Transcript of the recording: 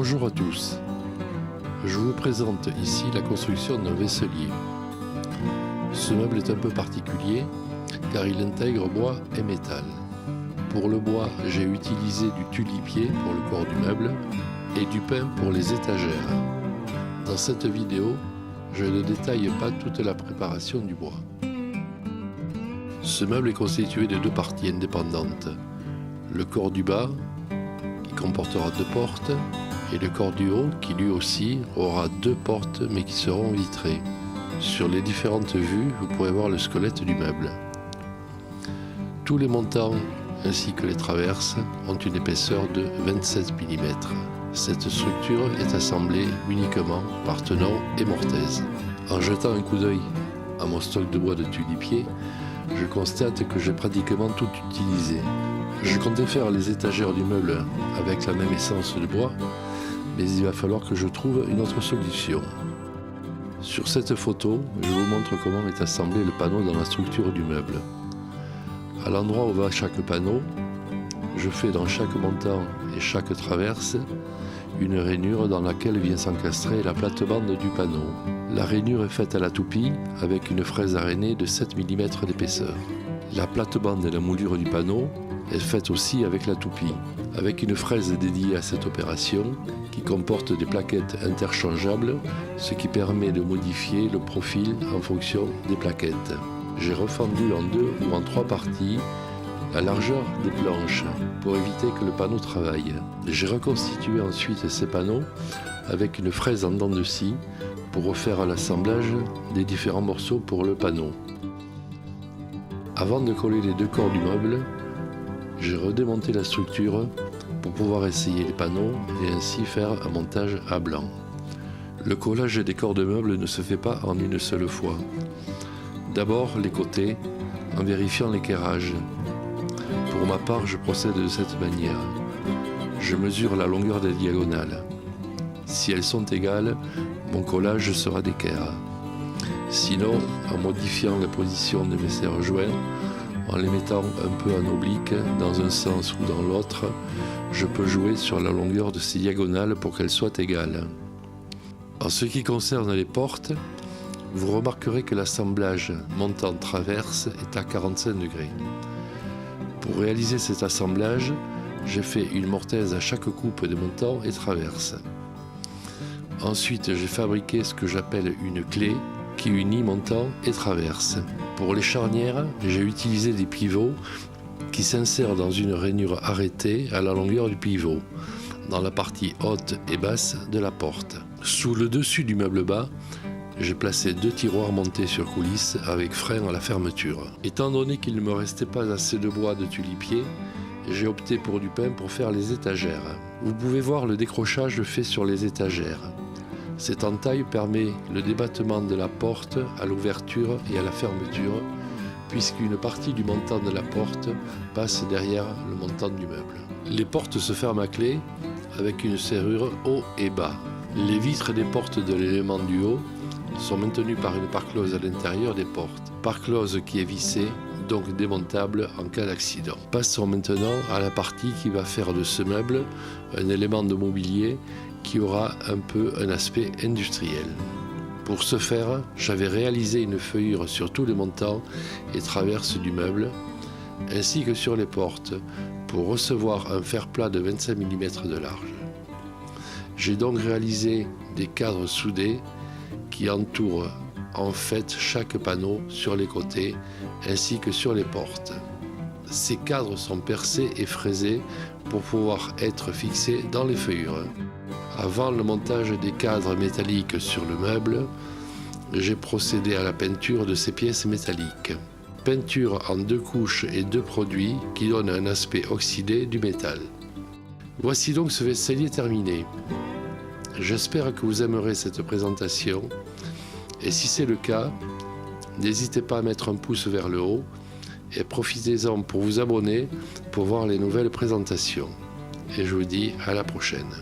Bonjour à tous, je vous présente ici la construction d'un vaisselier. Ce meuble est un peu particulier car il intègre bois et métal. Pour le bois, j'ai utilisé du tulipier pour le corps du meuble et du pin pour les étagères. Dans cette vidéo, je ne détaille pas toute la préparation du bois. Ce meuble est constitué de deux parties indépendantes. Le corps du bas, qui comportera deux portes, et le corps du haut, qui lui aussi aura deux portes mais qui seront vitrées. Sur les différentes vues, vous pourrez voir le squelette du meuble. Tous les montants ainsi que les traverses ont une épaisseur de 27 mm. Cette structure est assemblée uniquement par tenons et mortaise. En jetant un coup d'œil à mon stock de bois de tulipier, je constate que j'ai pratiquement tout utilisé. Je comptais faire les étagères du meuble avec la même essence de bois, mais il va falloir que je trouve une autre solution. Sur cette photo, je vous montre comment est assemblé le panneau dans la structure du meuble. À l'endroit où va chaque panneau, je fais dans chaque montant et chaque traverse une rainure dans laquelle vient s'encastrer la plate-bande du panneau. La rainure est faite à la toupie avec une fraise arénée de 7 mm d'épaisseur. La plate-bande et la moulure du panneau est faite aussi avec la toupie, avec une fraise dédiée à cette opération qui comporte des plaquettes interchangeables, ce qui permet de modifier le profil en fonction des plaquettes. J'ai refendu en deux ou en trois parties la largeur des planches pour éviter que le panneau travaille. J'ai reconstitué ensuite ces panneaux avec une fraise en dents de scie pour refaire l'assemblage des différents morceaux pour le panneau. Avant de coller les deux corps du meuble, j'ai redémonté la structure pour pouvoir essayer les panneaux et ainsi faire un montage à blanc. Le collage des corps de meuble ne se fait pas en une seule fois. D'abord les côtés en vérifiant l'équerrage. Pour ma part, je procède de cette manière. Je mesure la longueur des diagonales. Si elles sont égales, mon collage sera d'équerre. Sinon, en modifiant la position de mes serre-joints, en les mettant un peu en oblique dans un sens ou dans l'autre, je peux jouer sur la longueur de ces diagonales pour qu'elles soient égales. En ce qui concerne les portes, vous remarquerez que l'assemblage montant-traverse est à 45 degrés. Pour réaliser cet assemblage, j'ai fait une mortaise à chaque coupe de montant et traverse. Ensuite, j'ai fabriqué ce que j'appelle une clé qui unit montant et traverse. Pour les charnières, j'ai utilisé des pivots qui s'insèrent dans une rainure arrêtée à la longueur du pivot, dans la partie haute et basse de la porte. Sous le dessus du meuble bas, j'ai placé deux tiroirs montés sur coulisses avec frein à la fermeture. Étant donné qu'il ne me restait pas assez de bois de tulipier, j'ai opté pour du pin pour faire les étagères. Vous pouvez voir le décrochage fait sur les étagères. Cette entaille permet le débattement de la porte à l'ouverture et à la fermeture, puisqu'une partie du montant de la porte passe derrière le montant du meuble. Les portes se ferment à clé avec une serrure haut et bas. Les vitres des portes de l'élément du haut sont maintenues par une pare-close à l'intérieur des portes. Pare-close qui est vissée, donc démontable en cas d'accident. Passons maintenant à la partie qui va faire de ce meuble un élément de mobilier qui aura un peu un aspect industriel. Pour ce faire, j'avais réalisé une feuillure sur tous les montants et traverses du meuble, ainsi que sur les portes, pour recevoir un fer plat de 25 mm de large. J'ai donc réalisé des cadres soudés qui entourent en fait chaque panneau sur les côtés, ainsi que sur les portes. Ces cadres sont percés et fraisés pour pouvoir être fixés dans les feuillures. Avant le montage des cadres métalliques sur le meuble, j'ai procédé à la peinture de ces pièces métalliques. Peinture en deux couches et deux produits qui donnent un aspect oxydé du métal. Voici donc ce vaisselier terminé. J'espère que vous aimerez cette présentation et si c'est le cas, n'hésitez pas à mettre un pouce vers le haut et profitez-en pour vous abonner pour voir les nouvelles présentations. Et je vous dis à la prochaine.